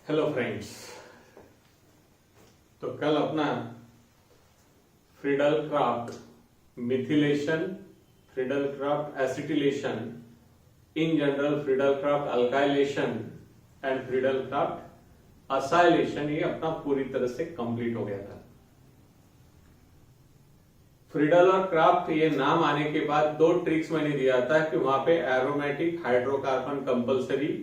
Hello friends. तो कल अपना Friedel craft methylation, Friedel craft acetylation, in general Friedel craft alkylation and Friedel craft acylation ये अपना पूरी तरह से कंप्लीट हो गया था। फ्रीडल और क्राफ्ट ये नाम आने के बाद दो ट्रिक्स मैंने दिया था कि वहां पे एरोमेटिक हाइड्रोकार्बन कंपलसरी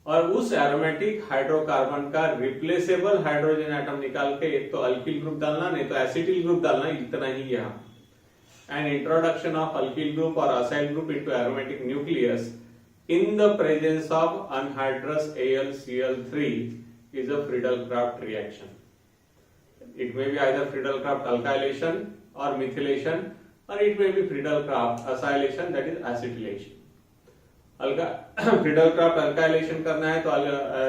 और उस एरोमेटिक हाइड्रोकार्बन का रिप्लेसेबल हाइड्रोजन एटम निकाल के एक तो अल्किल ग्रुप डालना नहीं तो एसिटिल ग्रुप डालना, इतना ही यहाँ। And introduction of alkyl group और acyl group into aromatic nucleus in the presence of anhydrous AlCl3 is a Friedel-Crafts reaction. It may be either Friedel-Crafts alkylation or methylation, or it may be Friedel-Crafts acylation, that is acetylation. Friedel-Crafts alkylation करना है तो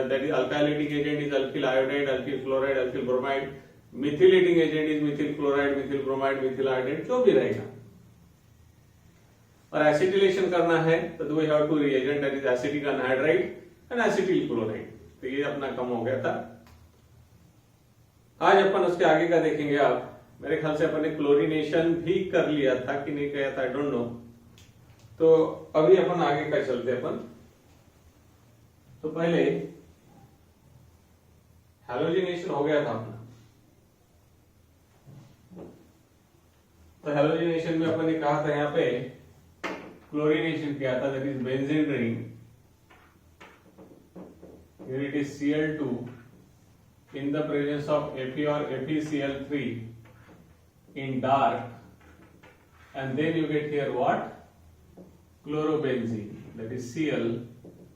that is alkylating agent is alkyl iodide, alkyl chloride, alkyl bromide. Methylating agent is methyl chloride, methyl bromide, methyl iodide, जो भी रहेगा। और acetylation करना है तो we have two reagent, that is acetic anhydride and acetyl chloride. तो ये अपना कम हो गया था। आज अपन उसके आगे का देखेंगे। आप मेरे ख्याल से अपन ने क्लोरीनेशन भी कर लिया था कि नहीं किया था, आई डोंट नो। तो अभी अपन आगे का चलते अपन। तो पहले हैलोजिनेशन हो गया था अपना। तो हैलोजिनेशन में अपन ने कहा था यहाँ पे क्लोरीनेशन किया था, that is benzene ring. Here it is Cl2 in the presence of Fe or FeCl3 in dark, and then you get here what? Chlorobenzene, that is Cl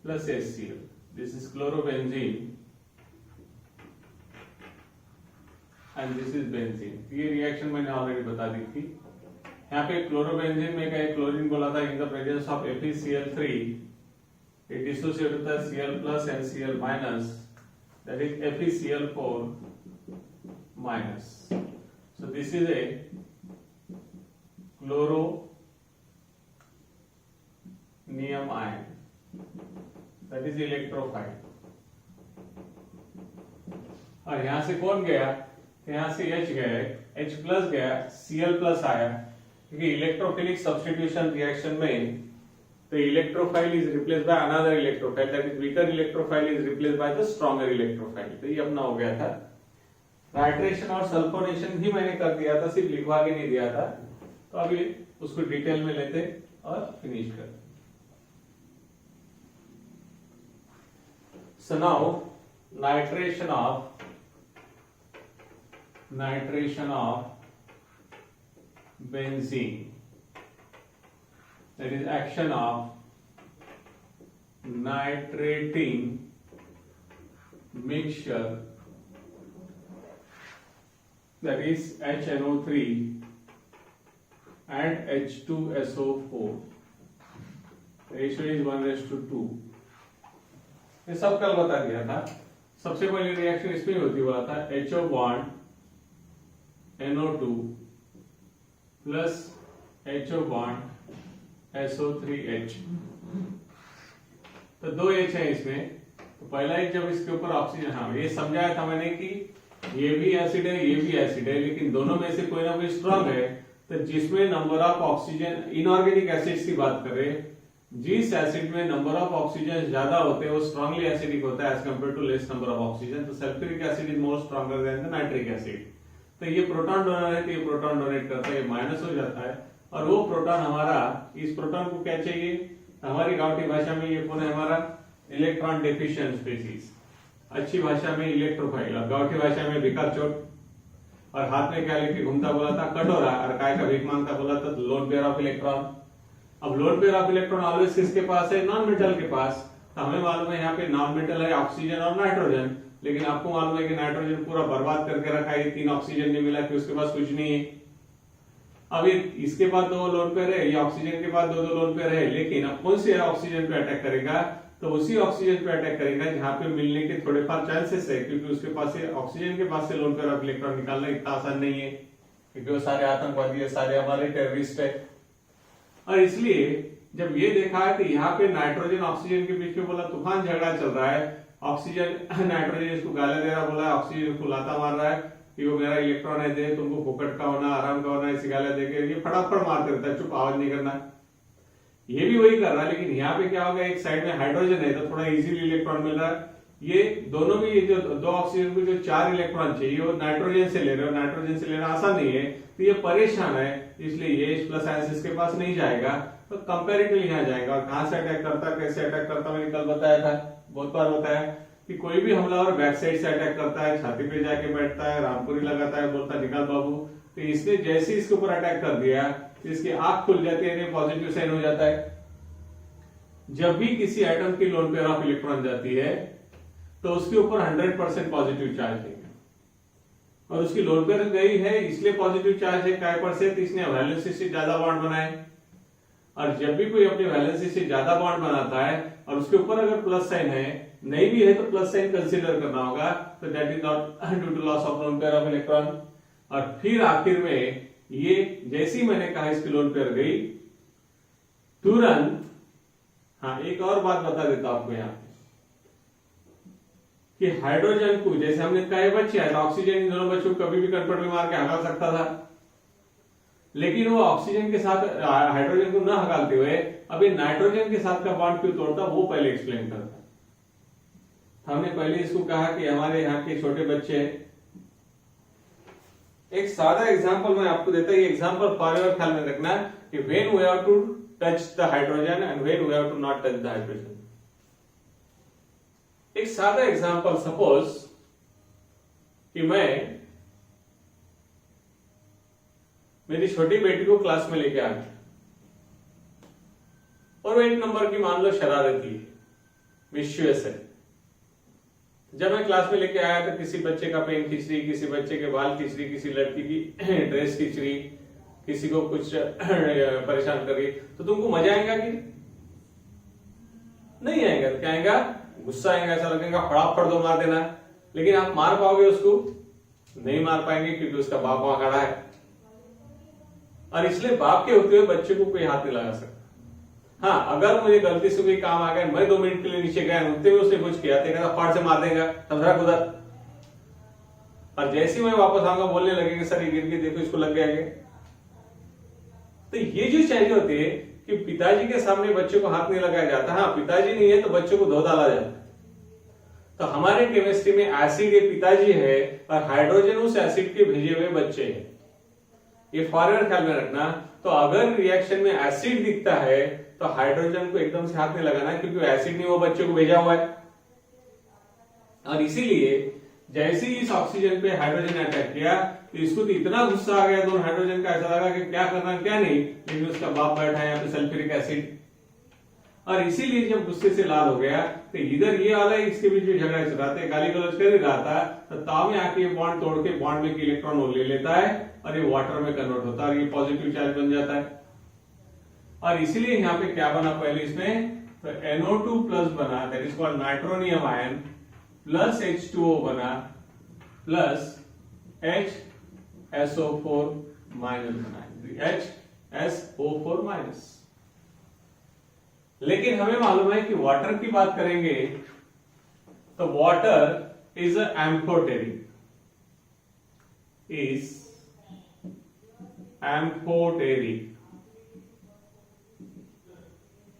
plus HCl. This is chlorobenzene and this is benzene. ये reaction मैंने already बता दी थी। यहाँ पे chlorobenzene में क्या chlorine बोला था, इन the presence of FeCl3 it dissociates with the Cl plus and Cl minus, that is FeCl4 minus. So this is a chloronium ion, that is electrophile. और यहां से कौन गया, तो यहां से H गया, H प्लस गया, Cl प्लस आया, क्योंकि इलेक्ट्रोफिलिक सब्स्टिट्यूशन रिएक्शन में the electrophile is replaced by another electrophile, that is weaker electrophile is replaced by the stronger electrophile. तो ये अपना हो गया था। नाइट्रेशन और सल्फोनेशन भी मैंने कर दिया था, सिर्फ लिखवा के नहीं दिया था। तो अभी उसको डिटेल में लेते और फिनिश करते। So now nitration of benzene, that is action of nitrating mixture, that is HNO3 and H2SO4, ratio is 1:2। ये सब कल बता दिया था। सबसे पहले रिएक्शन इसमें होती बोला था HO bond NO2 plus HO bond SO3H। तो दो H है इसमें। तो पहला H जब इसके ऊपर ऑक्सीजन, हाँ ये समझाया था मैंने कि ये भी एसिड है ये भी एसिड है, लेकिन दोनों में से कोई ना कोई स्ट्रॉन्ग है। तो जिसमें number of oxygen, inorganic acids की बात करें, जिस एसिड में नंबर ऑफ ऑक्सीजन ज्यादा होते हैं वो स्ट्रांगली एसिडिक होता है as compare to less number of oxygen. तो sulphuric acid is more stronger than the nitric acid. तो ये प्रोटॉन डोनर है तो ये प्रोटॉन डोनेट करता है, ये माइनस हो जाता है। और वो प्रोटॉन हमारा, इस प्रोटॉन को क्या चाहिए, हमारी गांवठी भाषा में ये कौन है हमारा, इलेक्ट्रॉन डेफिशिएंट स्पीसीज, अच्छी भाषा में इलेक्ट्रोफाइल और गांवठी भाषा में भिकार चोट। और हाथ में क्या लेके घूमता बोला था, कटोरा, और काय का भीख मांगता बोला था, लोन पेयर ऑफ इलेक्ट्रॉन। अब loan pair of electron always किसके पास है, नॉन मेटल के पास। तो हमें मालूम है यहाँ पे नॉन मेटल है ऑक्सीजन और नाइट्रोजन, लेकिन आपको मालूम है कि नाइट्रोजन पूरा बर्बाद करके रखा है, 3 ऑक्सीजन नहीं मिला कि उसके पास कुछ नहीं है। अब इसके बाद 2 लोन पेयर है, ये ऑक्सीजन के बाद 2 लोन पेयर है, लेकिन अब कौन से ऑक्सीजन पे अटैक करेगा, तो उसी ऑक्सीजन पे अटैक करेगा जहां पे मिलने के थोड़े फार चांसेस है, क्योंकि उसके पास से ऑक्सीजन के पास से लोन पेयर ऑफ इलेक्ट्रॉन निकालना इतना आसान नहीं है, क्योंकि वो सारे आतंकवादी है, सारे हमारे टेररिस्ट है। और इसलिए जब ये देखा है कि यहाँ पे नाइट्रोजन ऑक्सीजन के बीच में बोला तूफान झगड़ा चल रहा है, ऑक्सीजन नाइट्रोजन इसको गाली दे रहा, बोला है ऑक्सीजन को लाता मार रहा है कि वो मेरा इलेक्ट्रॉन है, दे तुमको फुकट का होना, आराम का होना, इसी गाली देके ये फटाफट मारते रहता है, चुप आवाज नहीं करना। ये भी वही कर रहा है, लेकिन यहाँ पे क्या होगा, एक साइड में हाइड्रोजन है तो थोड़ा इजीली इलेक्ट्रॉन मिल रहा है। ये दोनों भी, ये जो दो ऑक्सीजन को जो 4 इलेक्ट्रॉन चाहिए वो नाइट्रोजन से ले रहे हो, नाइट्रोजन से लेना आसान नहीं है, तो ये परेशान है, इसलिए ये प्लस आयंस इसके पास नहीं जाएगा, तो कंपेरेटिवली यहाँ जाएगा। और कहां से अटैक करता, कैसे अटैक करता, मैंने कल बताया था, बहुत बार बताया कि कोई भी हमलावर बैक साइड से अटैक करता है, छाती पे जाके बैठता है, रामपुरी लगाता है, बोलता है निकाल बाबू, तो इसने जैसे इसके ऊपर अटैक कर दिया तो इसकी आंख खुल जाती है, पॉजिटिव साइन हो जाता है। जब भी किसी एटम की लोन पेयर ऑफ इलेक्ट्रॉन जाती है तो उसके ऊपर 100% पॉजिटिव चार्ज है, और उसकी लोन पेयर गई है इसलिए पॉजिटिव चार्ज है, काय परसेंट, इसने वैलेंसी से ज्यादा बॉन्ड बनाए। और जब भी कोई अपनी वैलेंसी से ज्यादा बॉन्ड बनाता है और उसके ऊपर अगर प्लस साइन है, नहीं भी है तो प्लस साइन कंसीडर करना होगा, तो that is not due to loss of lone pair of electron. और फिर आखिर में ये जैसी मैंने कहा इसकी लोन पेयर गई तुरंत, हाँ एक और बात बता देता हूं आपको यहाँ कि हाइड्रोजन को, जैसे हमने कहा बच्चे है, ऑक्सीजन इन दोनों बच्चों को कभी भी कनपट में मार के हगा सकता था, लेकिन वो ऑक्सीजन के साथ हाइड्रोजन को न हगालते हुए अभी नाइट्रोजन के साथ का बॉन्ड क्यों तोड़ता, वो पहले एक्सप्लेन करता। हमने पहले इसको कहा कि हमारे यहाँ के छोटे बच्चे, एक सादा एग्जांपल मैं आपको देता हूं, ये एग्जांपल फॉरएवर ख्याल में रखना कि when we have to touch the hydrogen and when we have to not touch the hydrogen. एक सादा एग्जांपल, सपोज कि मैं मेरी छोटी बेटी को क्लास में लेके आ गया और वो 1 नंबर की मान लो शरारती है, मिस्चुअस है। जब मैं क्लास में लेके आया तो किसी बच्चे का पेन खींच रही, किसी बच्चे के बाल खींच रही, किसी लड़की की ड्रेस खींच रही, किसी को कुछ परेशान कर रही, तो तुमको मजा आएगा कि नहीं आएगा? तो क्या आएगा? गुस्सा आएगा, ऐसा लगेगा फटाफट दो मार देना। लेकिन आप मार पाओगे उसको? नहीं मार पाएंगे, क्योंकि उसका बाप वहां खड़ा है। और इसलिए बाप के होते हुए बच्चे को कोई हाथ नहीं लगा सकता। हाँ, अगर मुझे गलती से कोई काम आ गया, मैं 2 मिनट के लिए नीचे गया, उठते हुए उसने कुछ किया तो फाड़ से मार देगा, समझा उधर। और जैसे ही मैं वापस आऊंगा बोलने लगेगा सर ये गिर के देखो इसको लग गया। तो ये जो चाहिए होती है कि पिताजी के सामने बच्चे को हाथ नहीं लगाया जाता। हाँ, पिताजी नहीं है तो बच्चों को धो डाला जाता है। तो हमारे केमिस्ट्री में एसिड ये पिताजी है और हाइड्रोजन उस एसिड के भेजे हुए बच्चे हैं। ये फॉरवर्ड ख्याल में रखना। तो अगर रिएक्शन में एसिड दिखता है तो हाइड्रोजन को एकदम से हाथ नहीं लगाना, क्योंकि एसिड ने वो बच्चे को भेजा हुआ है। और इसीलिए जैसे ही इस ऑक्सीजन पे हाइड्रोजन ने अटैक किया तो इसको तो इतना गुस्सा आ गया दोनों हाइड्रोजन का, ऐसा लगा कि क्या करना क्या नहीं, लेकिन उसका बाप बैठा है यहाँ पे सल्फ्यूरिक एसिड। और इसीलिए जब गुस्से से लाल हो गया तो इधर ये वाला इसके बीच में झगड़ा चल रहा था, गाली गलौज कर ही रहा था, तो ताव में आके ये बॉन्ड तोड़ के बॉन्ड में इलेक्ट्रॉन वो ले लेता है और ये वाटर में कन्वर्ट होता है और ये पॉजिटिव चार्ज बन जाता है। और इसीलिए यहाँ पे क्या बना पहले इसमें, तो NO2 प्लस बना, that is called nitronium ion, plus H2O बना, प्लस HSO4 माइनस बना, HSO4 माइनस। लेकिन हमें मालूम है कि वाटर की बात करेंगे तो वाटर इज एम्फोटेरिक,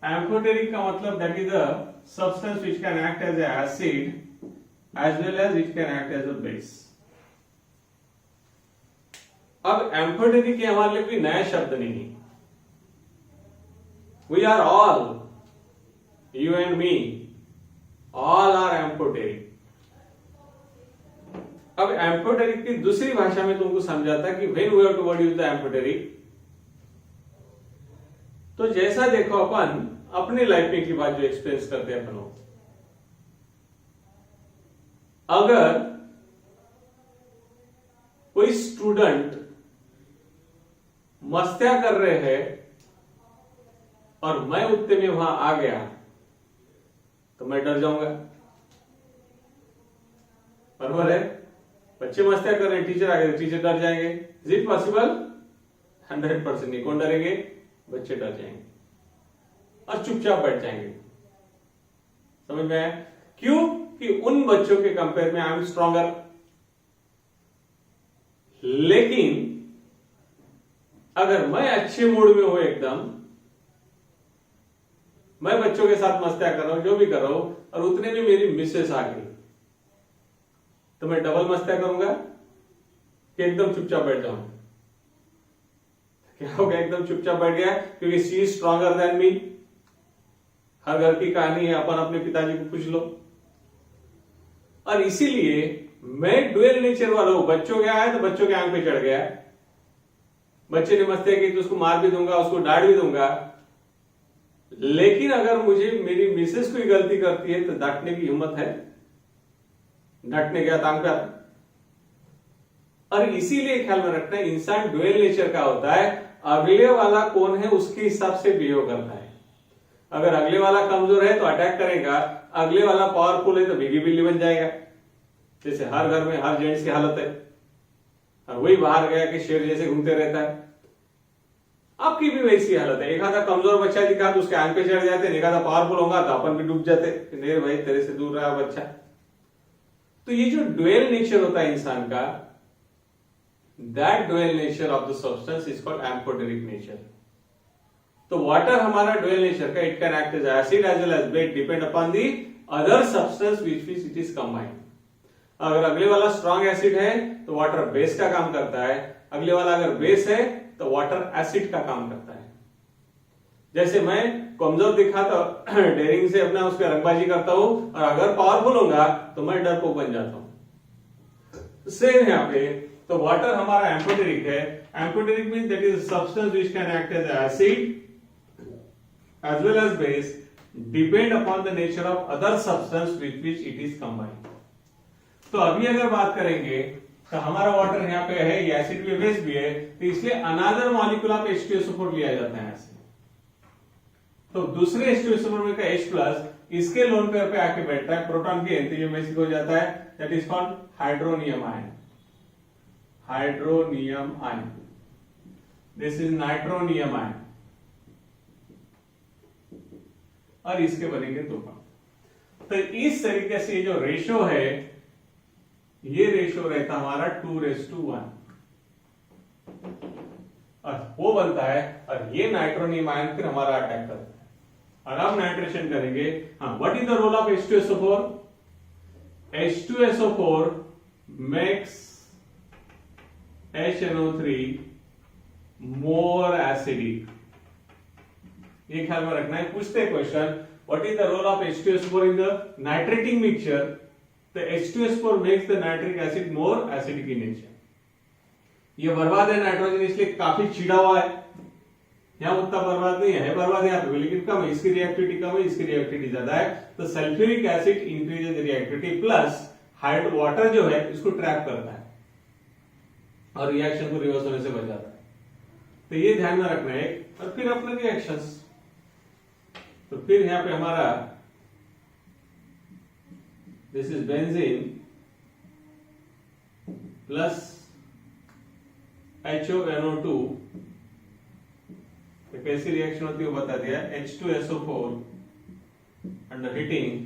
एम्फोटेरिक का मतलब that is the substance which can act as acid as well as it can act as a base. अब एम्फोटेरिक हमारे लिए कोई नया शब्द नहीं, we are all, you and me, all are amphoteric। अब एम्फोटेरिक की दूसरी भाषा में तुमको समझाता कि when we have to what use the amphoteric। तो जैसा देखो अपन अपने लाइफ में की बात जो एक्सपीरियंस करते हैं अपन, अगर कोई स्टूडेंट मस्तियां कर रहे हैं और मैं उतने में वहां आ गया तो मैं डर जाऊंगा, बराबर है? बच्चे मस्तियां कर रहे हैं, टीचर आ गए, टीचर डर जाएंगे। Is it possible? 100% नहीं। कौन डरेंगे? बच्चे डर जाएंगे और चुपचाप बैठ जाएंगे। समझ में आया? क्यों? कि उन बच्चों के कंपेयर में आई एम स्ट्रॉन्गर। लेकिन अगर मैं अच्छे मूड में हूं एकदम, मैं बच्चों के साथ मस्तियां कर रहा हूं, जो भी कर रहा हूं, और उतने में मेरी मिसेस आ गई, तो मैं डबल मस्तियां करूंगा कि एकदम चुपचाप बैठ जाऊंगा? क्या हो गया? एकदम चुपचाप बैठ गया, क्योंकि she is stronger than me. हर घर की कहानी है, अपन अपने पिताजी को पूछ लो। और इसीलिए मैं डुअल नेचर वाला हूं। बच्चों के आया तो बच्चों के आंख पे चढ़ गया, बच्चे ने मस्तियां की तो उसको मार भी दूंगा, उसको डांट भी दूंगा। लेकिन अगर मुझे मेरी मिसेस कोई गलती करती है तो डांटने की हिम्मत है? डांटने के आतंक पे आता। और इसीलिए ख्याल में रखना है, इंसान डुअल नेचर का होता है। अगले वाला कौन है उसके हिसाब से बिहेव करता है। अगर अगले वाला कमजोर है तो अटैक करेगा, अगले वाला पावरफुल है तो भीगी बिल्ली बन जाएगा। जैसे हर घर में हर जेंट्स की हालत है, और वही बाहर गया कि शेर जैसे घूमते रहता है। आपकी भी वैसी हालत है। एक आधा कमजोर बच्चा दिखा तो उसके आंख पे चढ़ जाते, एक आधा पावरफुल होगा तो अपन भी डूब जाते, नहीं भाई तेरे से दूर रहा बच्चा। तो ये जो डुअल नेचर होता है इंसान का, that dual nature of the substance is called amphoteric nature. तो वाटर हमारा डुअल नेचर का, it can act as acid as well as base, depend upon the other substance which it is combined. अगर अगले वाला strong acid है तो water base का काम करता है, अगले वाला अगर बेस है तो वाटर एसिड का काम करता है। जैसे मैं कमजोर दिखा तो डेयरिंग से अपना उसका रंगबाजी करता हूं, और अगर पावरफुल होगा तो मैं डरपोक बन जाता हूं। सेम यहां पे, तो वाटर हमारा एम्फोटेरिक है। Amphoteric means that is substance which can act as acid as well as base, depend upon the nature of other substance with which it is combined। तो अभी अगर बात करेंगे तो हमारा वाटर यहाँ पे है, ये एसिड भी बेस भी है, तो इसलिए अनदर मॉलिक्यूल ऑफ H2SO4 लिया जाता है ऐसे। तो दूसरे H2SO4 का H+ इसके लोन पेयर पे आके बैठता है, प्रोटॉन की एंटी बेसिक हो जाता है, that is called hydronium ion. Hydronium ion, this is nitronium ion, और इसके बनेंगे दो बॉन्ड। तो इस तरीके से जो रेशो है, ये रेशो रहता हमारा 2:1, और वो बनता है, और ये नाइट्रोनियम आयन फिर हमारा अटैक करता है। और अब नाइट्रेशन करेंगे। हाँ, what is the role of H2SO4? H2SO4 makes HNO3 more acidic. ये ख्याल में रखना है। पूछते हैं question, what is the role of H2SO4 in the nitrating mixture? तो H2SO4 makes the nitric acid more acidic in nature. ये बर्बाद है नाइट्रोजन, इसलिए काफी छिड़ा हुआ है। यहां उतना बर्बाद नहीं है, बर्बाद यहाँ पे लेकिन कम है, इसकी रिएक्टिविटी कम है, इसकी रिएक्टिविटी ज्यादा है। तो sulphuric acid increases reactivity, plus hydro water जो है इसको ट्रैप करता है और रिएक्शन को रिवर्स होने से बच जाता है। तो ये ध्यान में रखना है। और फिर अपने रिएक्शंस, तो फिर यहां पे हमारा this is benzene plus HONO2, कैसी रिएक्शन होती है वो बता दिया। H2SO4 अंडर हीटिंग,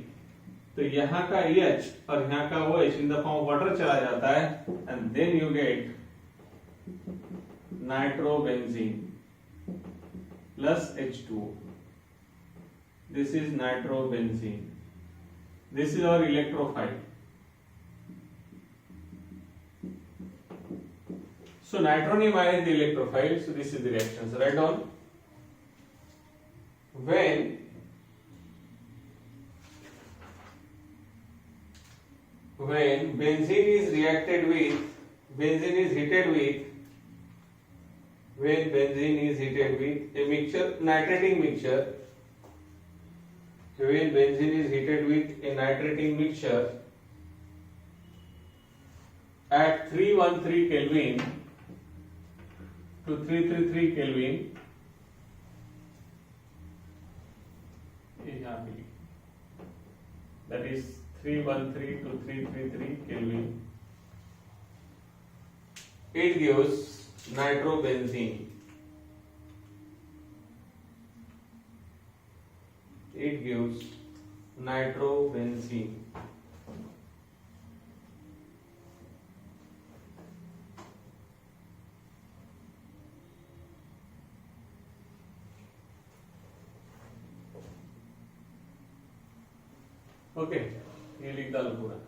तो यहां का H और यहां का वो H in the form water चला जाता है, and then you get nitrobenzene plus H2O. This is nitrobenzene. This is our electrophile. So nitronium ion is the electrophile. So this is the reaction. So write down. When benzene is reacted with, benzene is heated with, when benzene is heated with a mixture, nitrating mixture, when benzene is heated with a nitrating mixture at 313 Kelvin to 333 Kelvin, that is 313 to 333 Kelvin, it gives nitrobenzene. It gives nitrobenzene. Okay, ये लिख डालो पूरा।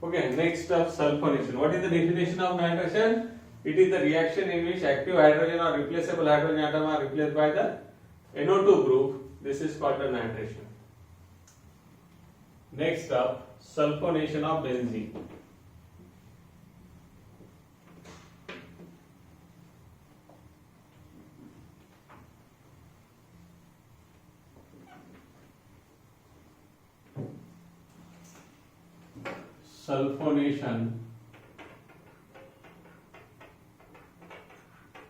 Okay, next up sulfonation. What is the definition of nitration? It is the reaction in which active hydrogen or replaceable hydrogen atom are replaced by the NO2 group. This is called the nitration. Next up, sulfonation of benzene. Sulfonation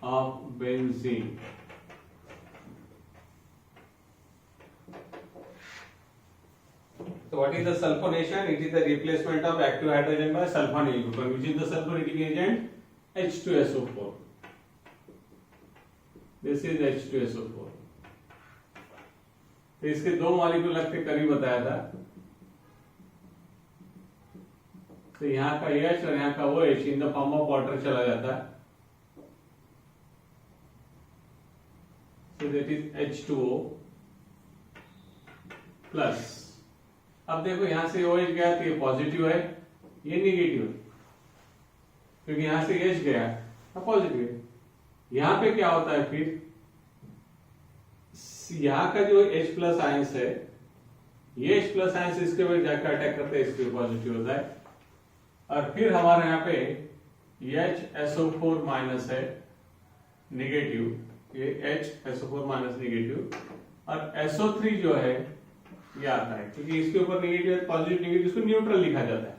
of benzene. So what is the sulfonation? It is the replacement of active hydrogen by sulfonyl group, which is the sulfuric agent H2SO4. This is H2SO4. तो इसके दो molecule लगते करीब बताया था, तो यहाँ का H और यहाँ का OH in the form of water चला जाता है, so that is H2O plus. अब देखो यहां से OH गया तो ये पॉजिटिव है, ये निगेटिव है, क्योंकि यहां से H गया तो पॉजिटिव है। यहां पे क्या होता है फिर, यहाँ का जो H प्लस आयंस है, ये H प्लस आयंस इसके ऊपर जाकर अटैक करते हैं, इसके पॉजिटिव होता है, और फिर हमारे यहाँ पे HSO4 माइनस है निगेटिव, ये HSO4 माइनस निगेटिव, और SO3 जो है ये आता है, क्योंकि इसके ऊपर निगेटिव है, पॉजिटिव निगेटिव, इसको न्यूट्रल लिखा जाता है।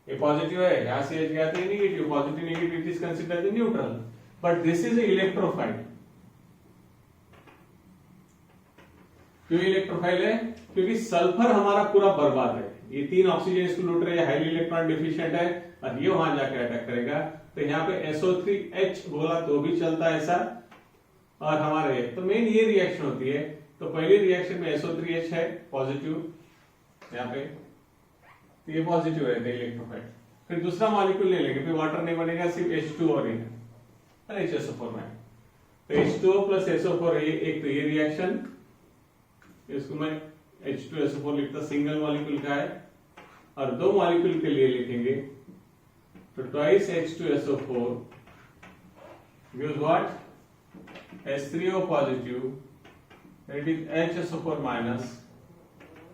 ये पॉजिटिव है, यहाँ से H गया तो ये negative, positive negative it is considered neutral, but this is electrophile. क्यों इलेक्ट्रोफाइल है? क्योंकि सल्फर हमारा पूरा बर्बाद है, ये तीन ऑक्सीजन इसको लूट रहे हैं, हाईली इलेक्ट्रॉन डिफिशिएंट है, और ये वहां जाकर अटैक करेगा, तो यहाँ पे SO3H बोला तो भी चलता है ऐसा, और हमारे तो मेन ये रिएक्शन होती है। तो पहली रिएक्शन में SO3H है पॉजिटिव, यहाँ पे तो ये पॉजिटिव रहता है इलेक्ट्रोफाइल, फिर दूसरा मॉलिक्यूल ले लेंगे, फिर वाटर नहीं बनेगा, सिर्फ H2 और HSO4 में, तो H2O प्लस SO4 एक तो ये रिएक्शन, इसको मैं H2SO4 लिखता, सिंगल मॉलिक्यूल का है, और दो मॉलिक्यूल के लिए लिखेंगे तो twice H2SO4 gives what? H3O positive, that is HSO4 minus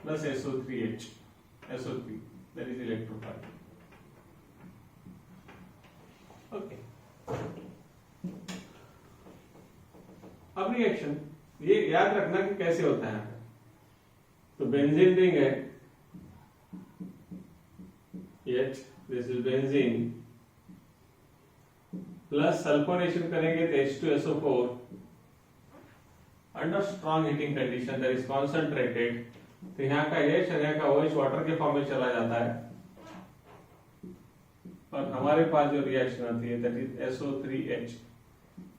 plus SO3H, SO3, that is electrophile. Okay. अब रिएक्शन ये याद रखना कि कैसे होता है। तो बेंजीन रिंग है, H, this is benzene, plus sulphonation करेंगे तो H2SO4 under strong heating condition, that is concentrated, तो यहाँ का H और यहाँ का OH वाटर के फॉर्म में चला जाता है, और हमारे पास जो रिएक्शन आती है that is SO3H,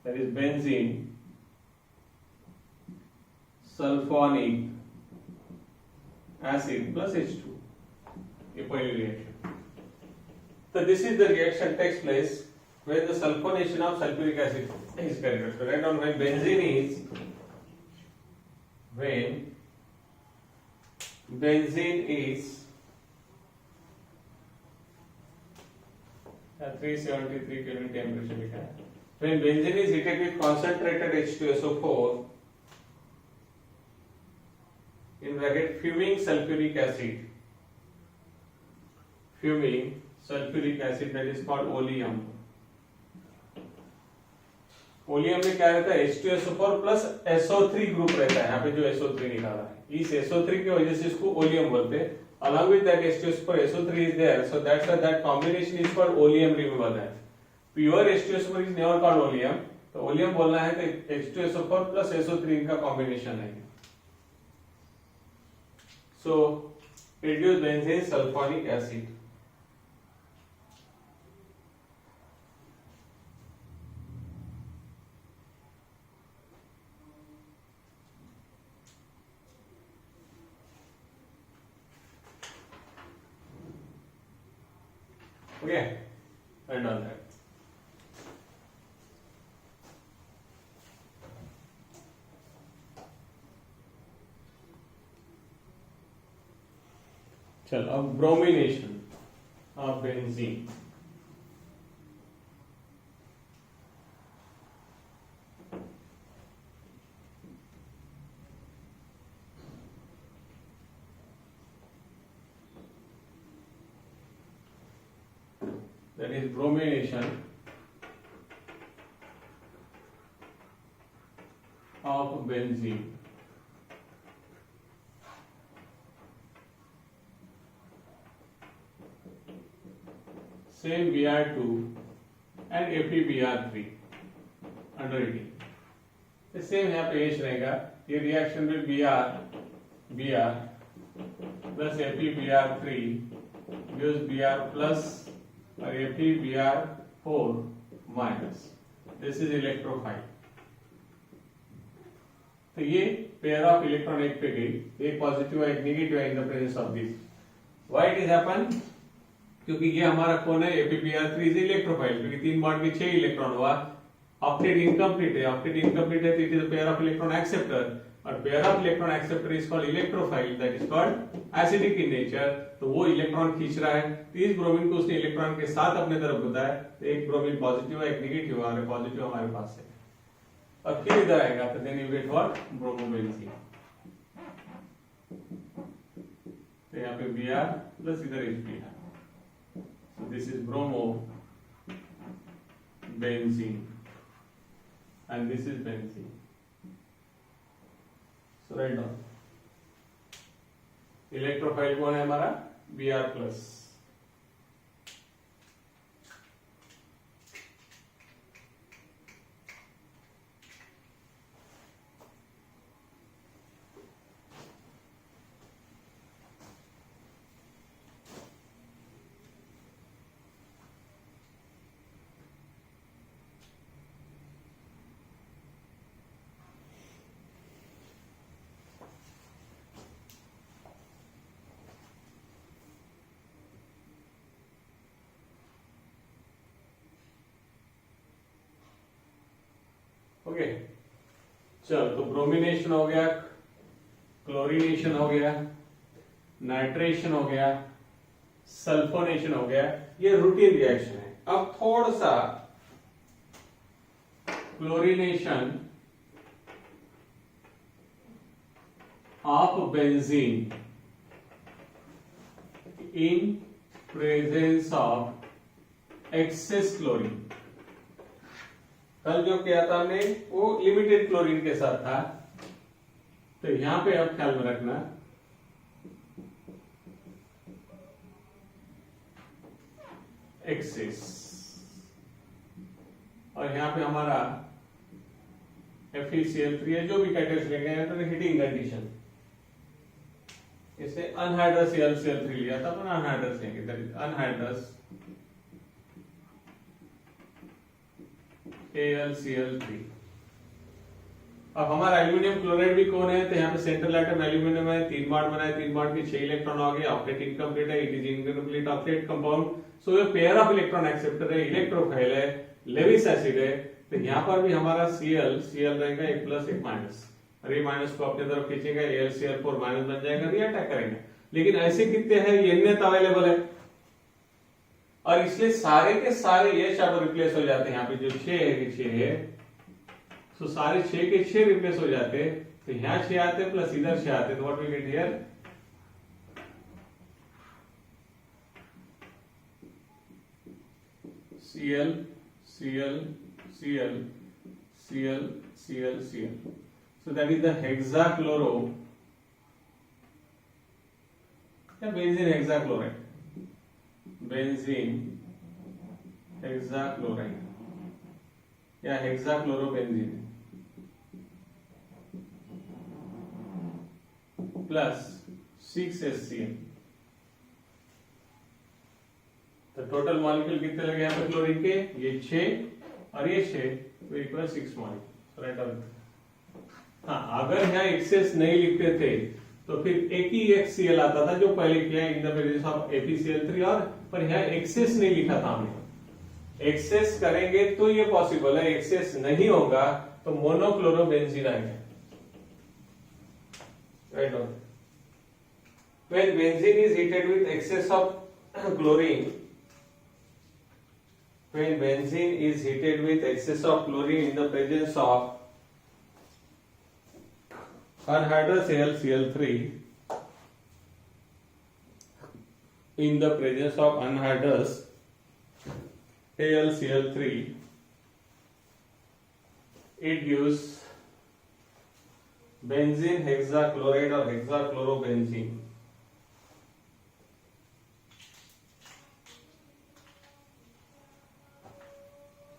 that is benzene sulphonic acid plus H2, ये पहली reaction. So this is the reaction takes place where the sulfonation of sulfuric acid is carried out. So write down when benzene is 373 Kelvin temperature लिखा है। When benzene is heated with concentrated H2SO4 in bracket fuming sulfuric acid, fuming sulfuric acid, that is called oleum, oleum में क्या रहता है H2SO4 plus SO3 group रहता है, यहाँ पे जो SO3 निकाला है इस SO3 की वजह से इसको ओलियम बोलते हैं। Along with that H2SO4 SO3 is there, so that's why that combination is called oleum. Remember that pure H2SO4 is never called oleum, तो oleum बोलना है तो H2SO4 प्लस SO3 इनका कॉम्बिनेशन है। So reduce benzene sulfonic acid। Okay, and on that चल अब bromination of benzene. that is bromination of benzene। same Br2 and FeBr3 under heating। Same यहाँ पे H रहेगा, ये रिएक्शन में Br plus FeBr3 gives Br plus और FeBr4 minus. This is electrophile. तो ये पेयर ऑफ इलेक्ट्रॉन एक पे गई, एक पॉजिटिव है एक नेगेटिव है इन the presence of this. Why it is happen? क्योंकि ये हमारा कौन है FeBr3 इज इलेक्ट्रोफाइल, क्योंकि 3 बॉन्ड में 6 इलेक्ट्रॉन हुआ। ऑक्टेट इनकम्प्लीट है, ऑक्टेट इनकम्प्लीट है तो it is a pair of electron acceptor, और pair of electron acceptor is called electrophile, that is called acidic in nature. तो वो इलेक्ट्रॉन खींच रहा है, तो इस ब्रोमीन को उसने इलेक्ट्रॉन के साथ अपने तरफ बताया, तो एक ब्रोमीन पॉजिटिव है एक नेगेटिव है, और पॉजिटिव हमारे पास है। और फिर इधर आएगा तो then you get what bromobenzene. तो यहाँ पे Br प्लस इधर HBr, so this is bromo benzene and this is benzene। so write down electrophile कौन है हमारा Br प्लस। ओके चल, तो ब्रोमिनेशन हो गया, क्लोरीनेशन हो गया, नाइट्रेशन हो गया, सल्फोनेशन हो गया, ये रूटीन रिएक्शन है। अब थोड़ा सा chlorination of benzene in presence of excess chlorine. कल जो किया था हमने वो लिमिटेड क्लोरीन के साथ था, तो यहां पे अब ख्याल में रखना एक्सेस, और यहां पे हमारा FeCl3 है, जो भी कैटेगरी लेंगे तो हीटिंग कंडीशन, इसे अनहाइड्रस AlCl3 लिया था, अपन अनहाइड्रस लेंगे, अनहाइड्रस AlCl3। अब हमारा एल्यूमिनियम क्लोराइड भी कौन है, तो यहाँ पे सेंट्रल एटम एल्यूमिनियम है, 3 बॉन्ड बनाए, 3 बॉन्ड के 6 इलेक्ट्रॉन आ गए, ऑक्टेट इनकम्प्लीट है, it is incomplete octet compound. So ये पेयर ऑफ इलेक्ट्रॉन एक्सेप्टर है, इलेक्ट्रोफाइल है, लेविस एसिड है। तो यहाँ पर भी हमारा Cl रहेगा, एक प्लस एक माइनस, और ये माइनस को अपने तरफ खींचेगा, AlCl4 माइनस बन जाएगा, रिएक्ट करेंगे। लेकिन ऐसे कितने हैं, ये n अवेलेबल है, और इसलिए सारे के सारे ये शब्द रिप्लेस हो जाते हैं। यहाँ पे जो 6 है कि 6 है, तो सारे 6 के 6 रिप्लेस हो जाते हैं। तो यहाँ 6 आते प्लस इधर 6 आते, तो what we get here Cl Cl Cl Cl, Cl, Cl. So that is the hexachloro, benzene hexachloride, benzene hexachloride या hexachlorobenzene प्लस 6HCl। तो टोटल मॉलिक्यूल कितने लगे यहाँ पे क्लोरीन के? ये 6 और ये 6, तो इक्वल 6 मॉलिक्यूल। Right answer. हाँ, अगर यहाँ एक्सेस नहीं लिखते थे तो फिर एक ही HCl आता था जो पहले किया इन द प्रेजेंस ऑफ FeCl3, और पर यहाँ एक्सेस नहीं लिखा था हमने। एक्सेस करेंगे तो ये पॉसिबल है, एक्सेस नहीं होगा तो मोनोक्लोरोबेंजीन आएगा। Right on. When benzene is heated with excess of chlorine, when benzene is heated with excess of chlorine in the presence of anhydrous AlCl3, in the presence of anhydrous AlCl3, it gives benzene hexachloride or hexachlorobenzene।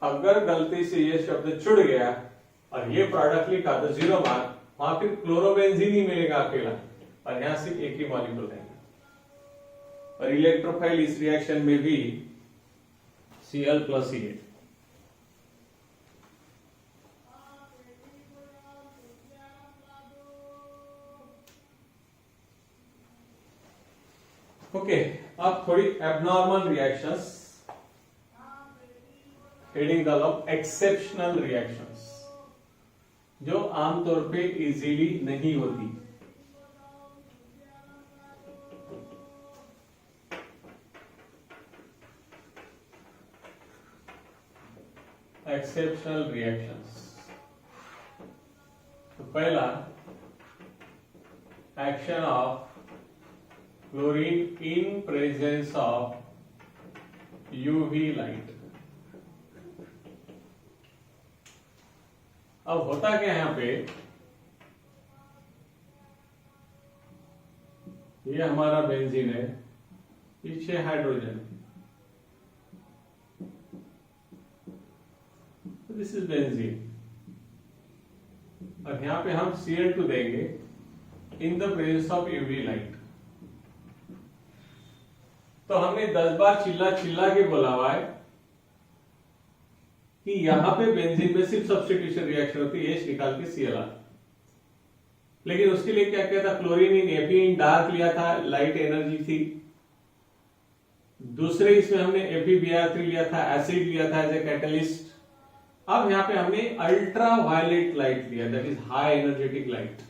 अगर गलती से ये शब्द छुड़ गया और ये product लिखा तो 0 मार्क, वहां फिर क्लोरोबेंजीन ही मिलेगा अकेला, और यहां सिर्फ एक ही मॉलिक्यूल रहेगा। और इलेक्ट्रोफाइल इस रिएक्शन में भी Cl प्लस Ca। ओके, अब थोड़ी एबनॉर्मल रिएक्शंस, हेडिंग डालो एक्सेप्शनल रिएक्शंस, जो आमतौर पे इजीली नहीं होती। एक्सेप्शनल रिएक्शंस, तो पहला action of chlorine in presence of UV light. अब होता क्या है यहाँ पे, ये हमारा बेंजीन है, पीछे हाइड्रोजन, दिस इज बेंजीन, और यहाँ पे हम Cl2 देंगे इन the presence of UV light. तो हमने 10 बार चिल्ला चिल्ला के बोला हुआ है कि यहां पे बेंजीन में सिर्फ सब्स्टिट्यूशन रिएक्शन होती है, H निकाल के Cl, लेकिन उसके लिए क्या किया था, क्लोरीन इन Fe इन डार्क लिया था, लाइट एनर्जी थी। दूसरे इसमें हमने FeBr3 लिया था, एसिड लिया था एज ए कैटलिस्ट। अब यहां पे हमने अल्ट्रा वायलेट लाइट लिया, that is high energetic light.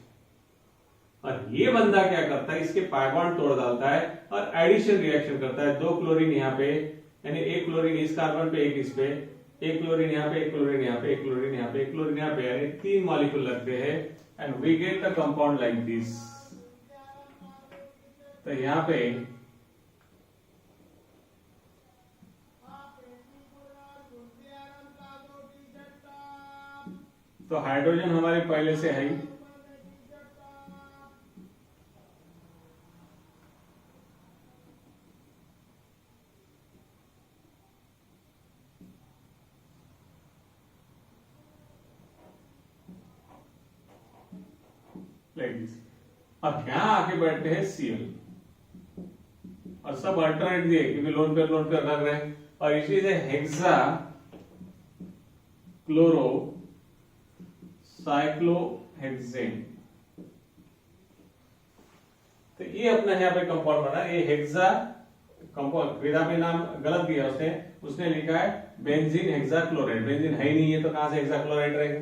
और ये बंदा क्या करता है, इसके पाई बॉन्ड तोड़ डालता है और एडिशन रिएक्शन करता है। 2 क्लोरीन यहाँ पे, यानी एक क्लोरीन इस कार्बन पे, एक इस पे, एक क्लोरीन यहाँ पे, एक क्लोरीन यहाँ पे, एक क्लोरीन यहाँ पे, एक क्लोरीन यहाँ पे, यानी 3 मॉलिक्यूल लगते हैं, and we get a compound like this. तो यहाँ पे तो हाइड्रोजन हमारे पहले से है ही, अब यहां आके बैठे हैं Cl, और सब अल्टरनेट दिए क्योंकि लोन पे रख रहे हैं, और इसी से हेक्सा क्लोरो साइक्लोहेक्सेन। तो ये अपना यहाँ पे कंपाउंड बना, ये हेक्सा कंपाउंड, वेदा में नाम गलत दिया उसने लिखा है बेंजीन हेक्साक्लोराइड। बेंजीन है ही नहीं है तो कहां से हेक्साक्लोराइड रहेगा,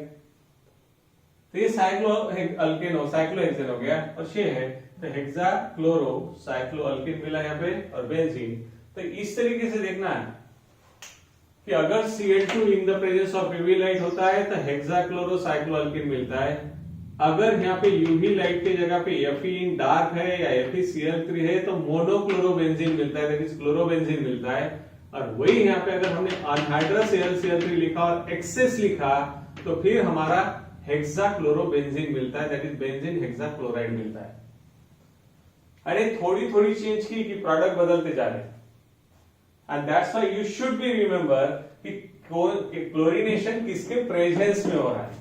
तो ये साइक्लो अल्केन हो, साइक्लोहेक्सेन हो गया, और ये है तो हेक्सा क्लोरो साइक्लो अल्केन मिला यहाँ पे, और बेंजीन। तो इस तरीके से देखना है कि अगर Cl2 in the presence of UV light होता है तो हेक्सा क्लोरो साइक्लो अल्केन मिलता है। अगर यहाँ पे यूवी लाइट के जगह पे Fe इन डार्क है या FeCl3 है तो मोनोक्लोरोबेंजीन मिलता है, दैट इज क्लोरोबेंजीन मिलता है। और वही यहाँ पे अगर हमने अनहाइड्रस AlCl3 लिखा और एक्सेस लिखा तो फिर हमारा हेक्साक्लोरोबेंजीन मिलता है, दैट इज बेंजीन हेक्साक्लोराइड मिलता है। अरे थोड़ी थोड़ी चेंज की कि प्रोडक्ट बदलते जा रहे, and that's why you should be remember कि क्लोरीनेशन किसके प्रेजेंस में हो रहा है।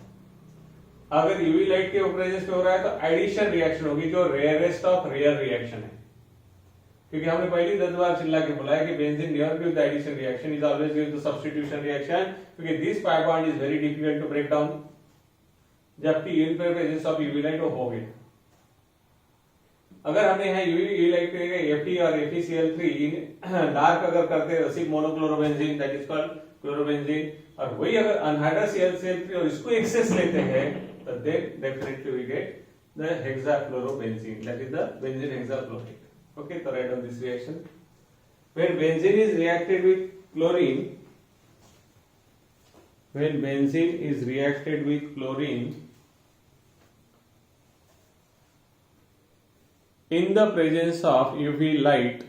अगर यूवी लाइट के प्रेजेंस में हो रहा है तो एडिशन रिएक्शन होगी, जो रेयरेस्ट ऑफ रेयर रिएक्शन है, क्योंकि हमने पहले 10 बार चिल्ला के बोला है कि benzene never give the addition reaction, is always give the substitution reaction, क्योंकि this pi bond is very difficult to break down, जबकि in presence of UV light हो गए। अगर हमने यहाँ यूवी लाइट Fe और FeCl3 डार्क अगर करते रसिक मोनोक्लोरोबेंजीन, दैट इज कॉल्ड क्लोरोबेंजीन, और वही अगर अनहाइड्रस Cl3 और इसको एक्सेस लेते हैं तो then definitely we get the hexachlorobenzene, that is the benzene hexachloride. Okay, so write down this reaction. When benzene is reacted with chlorine, when benzene is reacted with chlorine in the presence of UV light,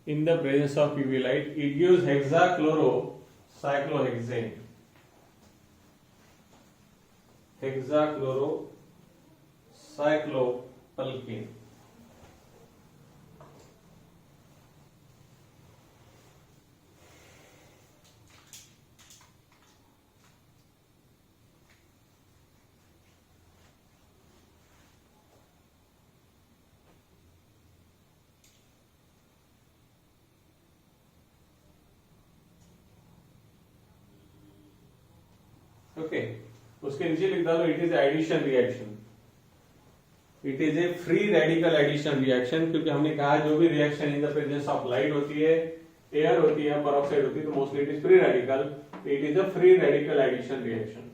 in the presence of UV light, it gives hexachlorocyclohexane. Hexachlorocycloalkane. Okay, उसके नीचे लिख डालो it is addition reaction, it is a free radical addition reaction, क्योंकि हमने कहा जो भी reaction in the presence of light होती है, एयर होती है, पेरोक्साइड होती है, तो mostly it is free radical, it is a free radical addition reaction.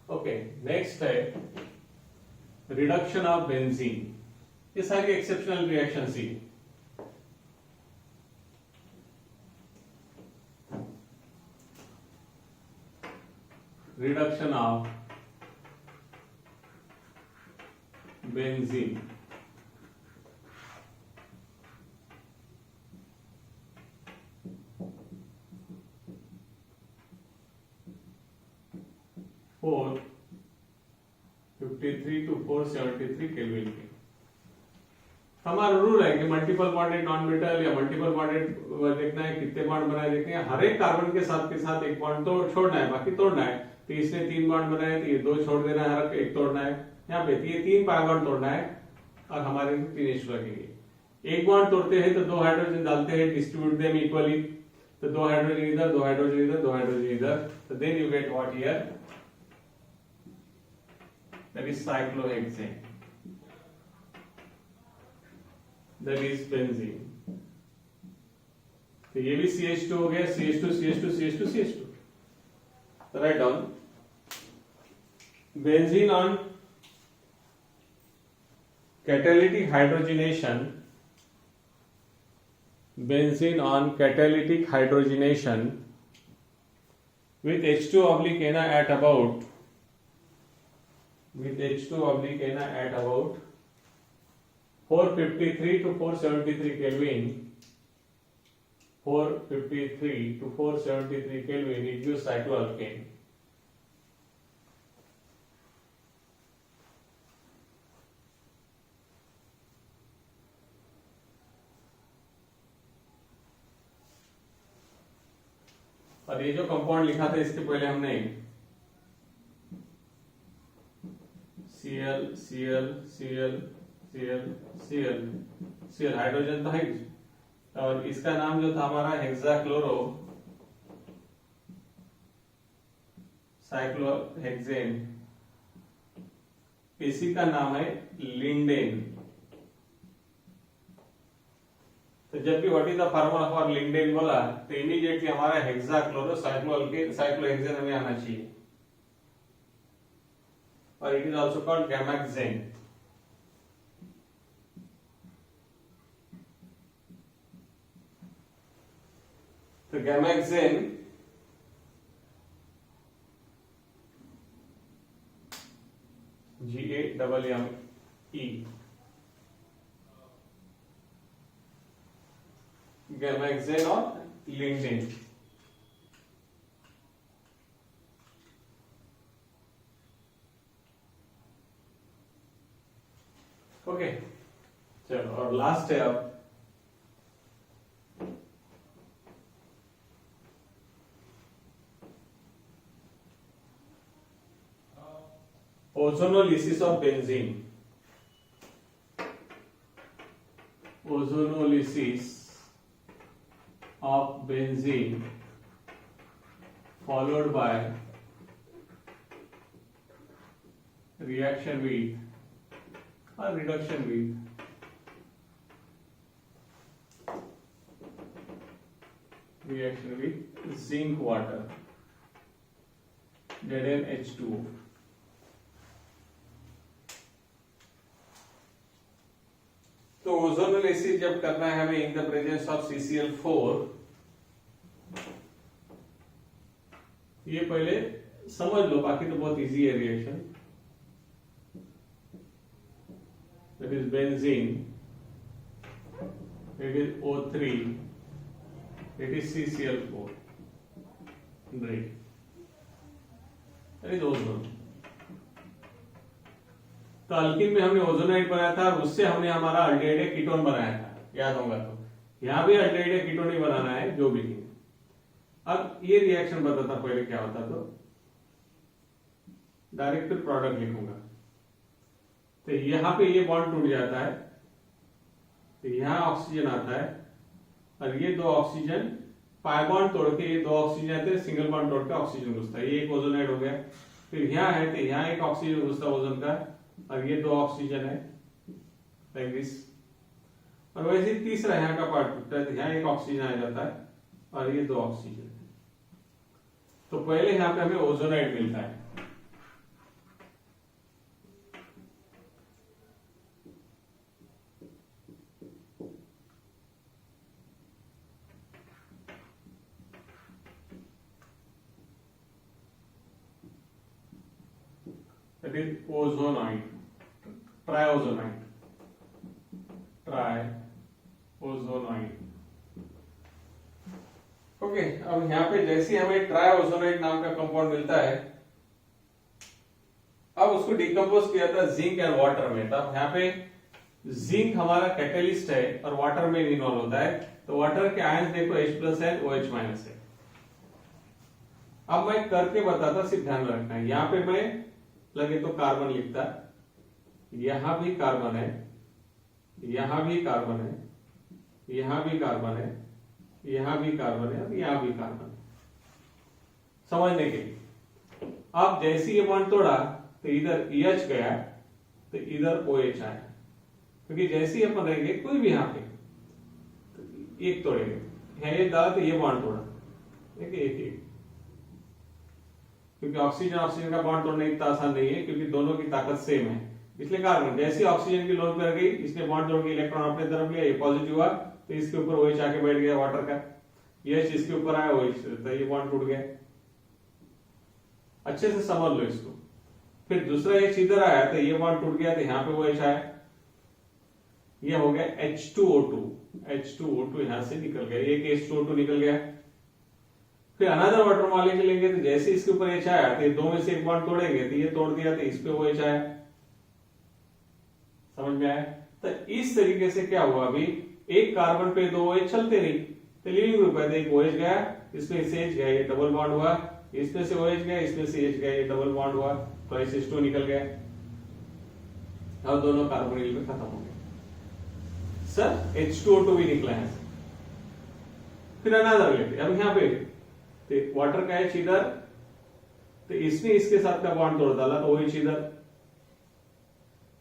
Okay, next है रिडक्शन ऑफ बेंजीन। ये सारी एक्सेप्शनल रिएक्शन सी, reduction of benzene, for 53 to 473 kelvin के। हमारा रूल है कि मल्टीपल बॉन्डेड नॉन मेटल या मल्टीपल बॉन्डेड देखना है, कितने बॉन्ड बनाए देखते हैं, हर एक कार्बन के साथ एक बॉन्ड तो छोड़ना है, बाकी तोड़ना है। तो इसने 3 बॉन्ड बनाए तो ये 2 छोड़ देना है, हर एक तोड़ना है। यहाँ पे ये 3 पाई बॉन्ड तोड़ना है और हमारे 3 एक्स्ट्रा लगेंगे। एक बॉन्ड तोड़ते हैं तो 2 हाइड्रोजन डालते हैं, डिस्ट्रीब्यूट देम इक्वली, तो 2 हाइड्रोजन इधर, 2 हाइड्रोजन इधर, 2 हाइड्रोजन इधर, तो then you get what here, that is cyclohexane, that is benzene. तो ये भी CH2 हो गया, CH2 CH2 CH2 CH2। तो write down benzene on catalytic hydrogenation, benzene on catalytic hydrogenation with H2 oblique Na at about, with H2 oblique Na at about 453 to 473 Kelvin, 453 to 473 Kelvin, it gives cycloalkane. और ये जो compound लिखा था इसके पहले हमने Cl Cl Cl Cl Cl Cl hydrogen था, और इसका नाम जो था हमारा हेक्साक्लोरो साइक्लोहेक्सेन, इसी का नाम है लिंडेन। तो जब भी what is the formula for lindane बोला तो इमीडिएटली हमारा हेक्साक्लोरो साइक्लोहेक्सेन हमें आना चाहिए, और इट इज आल्सो कॉल्ड गैमाक्सेन। तो गैमाक्सेन GAMME, गैमेक्सेन और लिंडेन। ओके, चलो और लास्ट है अब ozonolysis of benzene. Ozonolysis of benzene followed by reaction with or reduction with zinc water ZnH2O। तो ओजोनोलिसिस जब करना है हमें इन द प्रेजेंस ऑफ CCl4, ये पहले समझ लो, बाकी तो बहुत इजी है reaction. That is benzene, it is O3, it is CCl4, right, that is ozone. तो अल्किन में हमने ओजोनाइड बनाया था और उससे हमने हमारा अल्डिहाइड कीटोन बनाया था, याद होगा। तो यहां भी अल्डिहाइड कीटोन ही बनाना है जो भी। अब ये रिएक्शन बताता पहले क्या होता, तो डायरेक्ट फिर प्रोडक्ट लिखूंगा। तो यहां पे ये बॉन्ड टूट जाता है, तो यहां ऑक्सीजन आता है और ये दो ऑक्सीजन पाई बॉन्ड तोड़ के, ये दो ऑक्सीजन आते हैं, सिंगल बॉन्ड तोड़ के ऑक्सीजन घुसता है, ये एक ओजोनाइड हो गया। फिर यहां है तो यहां एक ऑक्सीजन घुसता है ओजोन का, और ये दो ऑक्सीजन है लाइक दिस। और वैसे तीसरा यहाँ का पार्ट टूटता है, तो यहाँ एक ऑक्सीजन आ जाता है और ये दो ऑक्सीजन। तो पहले यहाँ पे हमें ओजोनाइड मिलता है। That is ozonoid, triozonoid, triozonoid। Okay, अब यहाँ पे जैसे हमें ट्राइओजोनाइड नाम का कंपाउंड मिलता है, अब उसको डिकम्पोज किया था जिंक एंड वाटर में। तब यहाँ पे जिंक हमारा कैटेलिस्ट है और वाटर में इन्वॉल्व होता है। तो वाटर के आयंस देखो H+ है, OH- है। अब मैं करके बताता, सिर्फ ध्यान रखना है। यहाँ पे मैं लगे तो कार्बन लिखता, यहां भी कार्बन है, यहां भी कार्बन है, यहां भी कार्बन है, यहां भी कार्बन है और यहां भी कार्बन है, समझने के लिए। अब जैसे ये बॉन्ड तोड़ा तो इधर EH गया तो इधर OH आया, क्योंकि जैसे ही अपन रहेंगे कोई भी यहां पे तो एक तोड़ेंगे, ये डाला तो ये बॉन्ड तोड़ा, देखिए एक, क्योंकि ऑक्सीजन ऑक्सीजन का बॉन्ड तोड़ना इतना आसान नहीं है, क्योंकि दोनों की ताकत सेम है। इसलिए कार्बन जैसे ऑक्सीजन की लोन कर गई, इसने बॉन्ड तोड़ के इलेक्ट्रॉन अपने तरफ लिया, ये पॉजिटिव हुआ तो इसके ऊपर OH आके बैठ गया वाटर का, H इसके ऊपर आया OH, तो ये बॉन्ड टूट गया। अच्छे से समझ लो इसको। फिर दूसरा H इधर आया तो ये बॉन्ड टूट गया, तो यहाँ पे OH आया, ये हो गया H2O2, H2O2 यहां से निकल गया, एक H2O2 निकल गया। फिर अनदर वाटर मॉलिक्यूल लेंगे तो जैसे इसके ऊपर H आया तो ये दो में से एक बॉन्ड तोड़ेंगे, तो ये तोड़ दिया तो इस पे OH आया, समझ में आया। तो इस तरीके से क्या हुआ, अभी एक कार्बन पे दो OH चलते नहीं, तो लिविंग ग्रुप है, तो एक OH गया, इसमें से H गया, ये डबल बॉन्ड हुआ, इसमें से OH गया, इसमें से H गया, ये डबल बॉन्ड हुआ, तो H2 निकल गया और दोनों कार्बोनिल में खत्म हो गए। सर H2O2 भी निकला है। फिर अनदर लेते, अब यहाँ पे तो वाटर का H इधर, तो इसने इसके साथ का बॉन्ड तोड़ डाला, तो OH इधर।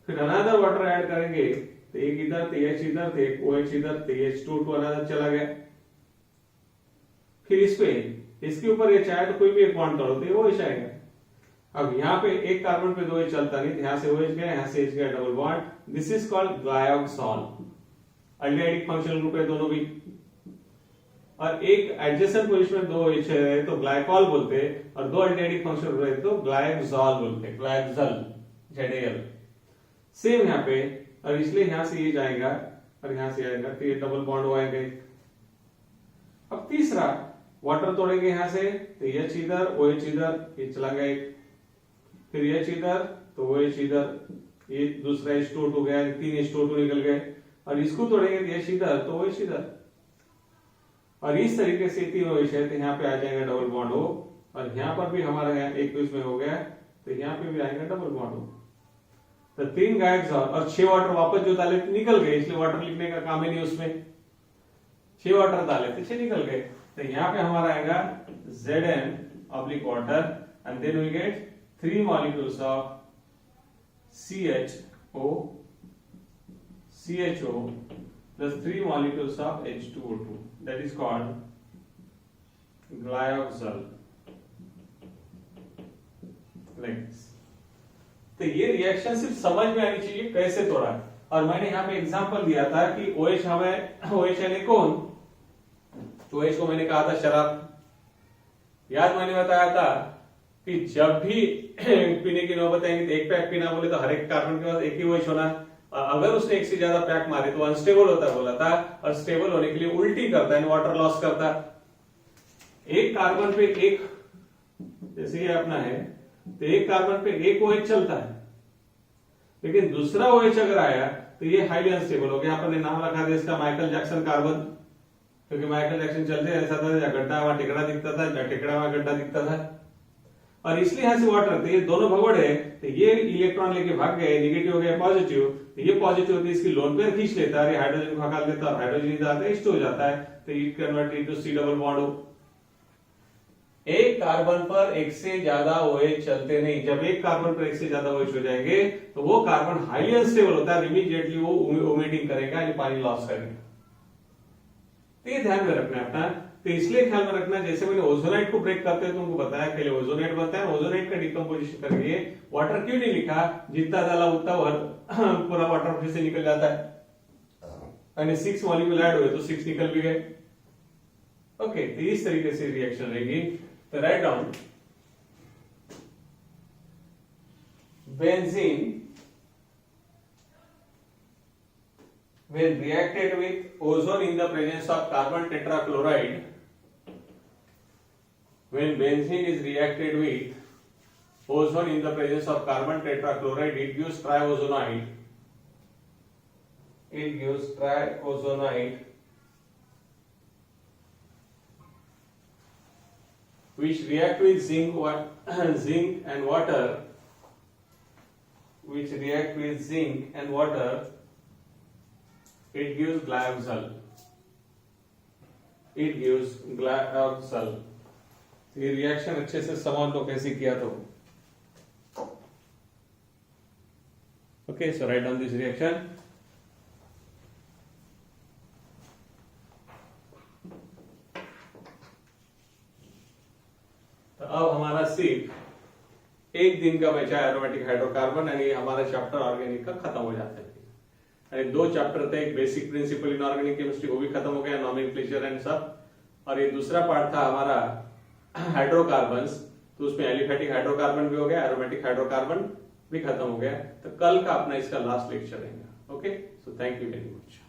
फिर अनदर वाटर ऐड करेंगे तो एक इधर, तो H इधर, तो एक OH इधर, तो H2O2 अनदर चला गया। फिर इस पे इसके ऊपर H आया तो कोई भी एक बॉन्ड तोड़ो तो OH आएगा। अब यहाँ पे एक कार्बन पे दो H चलता नहीं, यहां से OH गया, यहां से H गया, double bond, this is called glyoxal. Aldehydic functional group है दोनों भी, और एक एडजेसेंट पोजीशन में दो H है तो ग्लाइकॉल बोलते हैं, और दो अल्डिहाइडिक फंक्शनल ग्रुप है तो ग्लाइकोजॉल बोलते हैं, ग्लाइकोजल, ZAL। सेम यहाँ पे, और इसलिए यहां से ये जाएगा और यहां से आएगा, तो ये डबल बॉन्ड हो आएगा, अब तीसरा वाटर तोड़ेंगे यहां से, तो एच इधर OH इधर, ये चला गया एक, फिर एच इधर तो OH इधर, ये दूसरा H2O2 हो गया, 3 H2O2 निकल गए, और इसको तोड़ेंगे तो H इधर तो OH इधर, और इस तरीके से 3 OH है तो यहाँ पे आ जाएगा डबल बॉन्ड O, और यहाँ पर भी हमारा एक इसमें हो गया तो यहाँ पे भी आएगा डबल बॉन्ड O। तो 3 गायब और 6 वाटर वापस जो डाले निकल गए, इसलिए वाटर लिखने का काम ही नहीं उसमें, 6 वाटर डाले तो 6 निकल गए, तो यहाँ पे हमारा आएगा Zn water, and then we get 3 molecules of CHO plus 3 molecules of H2O2, that is called glyoxal, like this। तो ये रिएक्शन सिर्फ समझ में आनी चाहिए कैसे तोड़ा, और मैंने यहाँ पे एग्जांपल दिया था कि OH हमें OH यानी कौन, तो OH को मैंने कहा था शराब, याद मैंने बताया था कि जब भी पीने की नौबत आएगी तो एक पैक पीना बोले तो हर एक कार्बन के पास एक ही OH होना, अगर उसने एक से ज्यादा पैक मारे तो अनस्टेबल होता बोला था, और स्टेबल होने के लिए उल्टी करता है, वाटर लॉस करता। एक कार्बन पे एक, जैसे ये अपना है तो एक कार्बन पे एक OH चलता है, लेकिन दूसरा OH अगर आया तो ये हाईली अनस्टेबल हो गया। यहाँ पर नाम रखा था इसका माइकल जैक्सन कार्बन, क्योंकि माइकल जैक्सन चलते ऐसा था, जहाँ गड्ढा वहां टिकड़ा दिखता था, जहाँ टिकड़ा वहां गड्ढा दिखता था, और इसलिए यहां से वाटर, तो ये दोनों भगोड़े, तो ये इलेक्ट्रॉन लेके भाग गए, निगेटिव हो गया पॉजिटिव, तो ये पॉजिटिव होती है इसकी लोन पेयर खींच लेता है, हाइड्रोजन को हटा देता है, हाइड्रोजन इधर आता है, इष्ट हो जाता है, तो it convert into C double bond O। एक कार्बन पर एक से ज्यादा OH चलते नहीं, जब एक कार्बन पर एक से ज्यादा OH हो जाएंगे तो वो कार्बन हाईली अनस्टेबल होता है, इमीडिएटली वो ओमिटिंग करेगा, यानी पानी लॉस करेगा। तो ये ध्यान में रखना है अपना, तो इसलिए ख्याल में रखना, जैसे मैंने ओजोनाइट को ब्रेक करते हैं तुमको बताया, पहले ओजोनाइट बनता है, ओजोनाइट का डिकम्पोजिशन करके वाटर क्यों नहीं लिखा, जितना डाला उतना पूरा वाटर फिर से निकल जाता है, यानी 6 मॉलिक्यूल ऐड हुए तो 6 निकल भी गए। ओके, तो इस तरीके से रिएक्शन रहेगी। तो write down benzene when reacted with ozone in the presence of carbon tetrachloride, when benzene is reacted with ozone in the presence of carbon tetrachloride, it gives triozonide, which react with zinc and water, it gives glyoxal. ये reaction अच्छे से समझ लो कैसे किया तो। Okay, so write down this reaction. तो अब हमारा सिर्फ एक दिन का बचा एरोमेटिक हाइड्रोकार्बन, यानी हमारा चैप्टर ऑर्गेनिक का खत्म हो जाता है। 2 चैप्टर थे, एक basic principle in organic chemistry, वो भी खत्म हो गया, नॉमेनक्लेचर एंड सब, और ये दूसरा पार्ट था हमारा हाइड्रोकार्बन्स, तो उसमें एलिफेटिक हाइड्रोकार्बन भी हो गया, एरोमेटिक हाइड्रोकार्बन भी खत्म हो गया। तो कल का अपना इसका लास्ट लेक्चर रहेगा। Okay, so thank you very much.